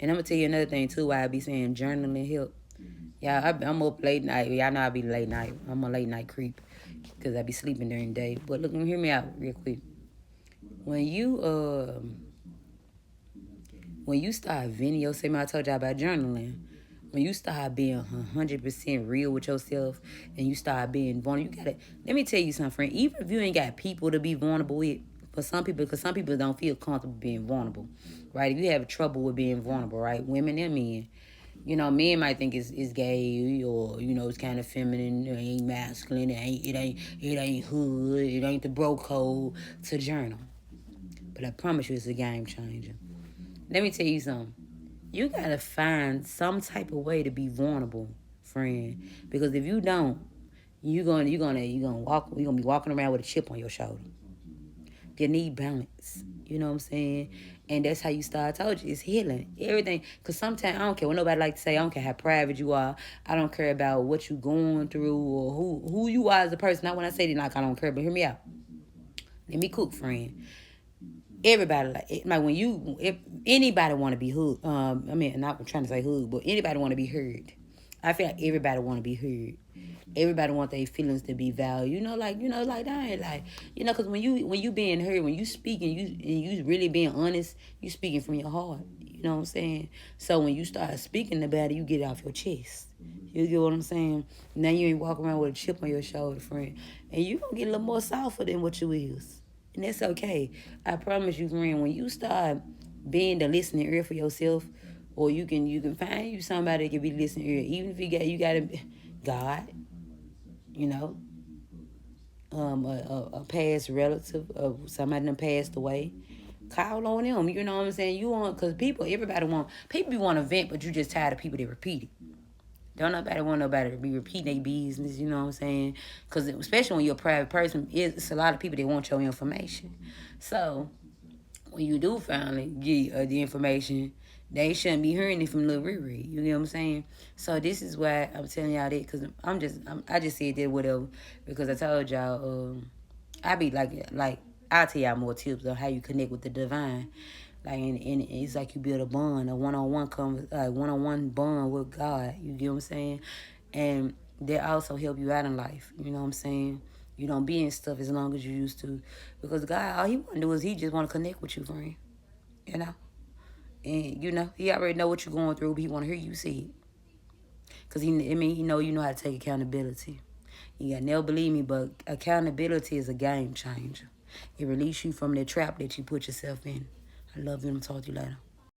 And I'm going to tell you another thing, too, why I be saying journaling help. Yeah, I'm up late night. Y'all know I be late night. I'm a late night creep because I be sleeping during the day. But look, hear me out real quick. When you start venting yourself, I told y'all about journaling. When you start being 100% real with yourself and you start being vulnerable, you gotta, let me tell you something, friend. Even if you ain't got people to be vulnerable with, for some people, because some people don't feel comfortable being vulnerable, right? If you have trouble with being vulnerable, right? Women and men. Men might think it's gay or, it's kind of feminine, it ain't masculine, it ain't hood, it ain't the bro code to journal. But I promise you it's a game changer. Let me tell you something. You gotta find some type of way to be vulnerable, friend. Because if you don't, you're gonna be walking around with a chip on your shoulder. You need balance. You know what I'm saying? And that's how you start. I told you, it's healing. Everything. Because sometimes, I don't care what nobody like to say. I don't care how private you are. I don't care about what you going through or who you are as a person. Not when I say that, like, I don't care, but hear me out. Let me cook, friend. Everybody like when if anybody want to be heard. Not trying to say hood, but anybody want to be heard. I feel like everybody want to be heard. Everybody want their feelings to be valued. Like that. Like, because when you being heard, when you speaking, you really being honest, you speaking from your heart. You know what I'm saying? So when you start speaking about it, you get it off your chest. You get what I'm saying? Now you ain't walking around with a chip on your shoulder, friend. And you gonna get a little more softer than what you is. And that's okay. I promise you, friend, when you start being the listening ear for yourself, or you can find you somebody that can be listening ear, even if you got a God, you know, a past relative of somebody that passed away. Call on them, you know what I'm saying? Because everybody want to vent, but you just tired of people that repeat it. Don't nobody want nobody to be repeating their business, you know what I'm saying? Because especially when you're a private person, it's a lot of people that want your information. So when you do finally get the information, they shouldn't be hearing it from Lil Riri. You know what I'm saying? So this is why I'm telling y'all that, because I just said that whatever, because I told y'all I be like I'll tell y'all more tips on how you connect with the divine. Like, and it's like you build a bond, a one-on-one bond with God. You get what I'm saying? And they also help you out in life. You know what I'm saying? You don't be in stuff as long as you used to. Because God, all he want to do is he just want to connect with you, friend. You know? And, he already know what you're going through, but he want to hear you see it. Because, he know you know how to take accountability. You got never believe me, but accountability is a game changer. It releases you from the trap that you put yourself in. I love you and I'll talk to you later.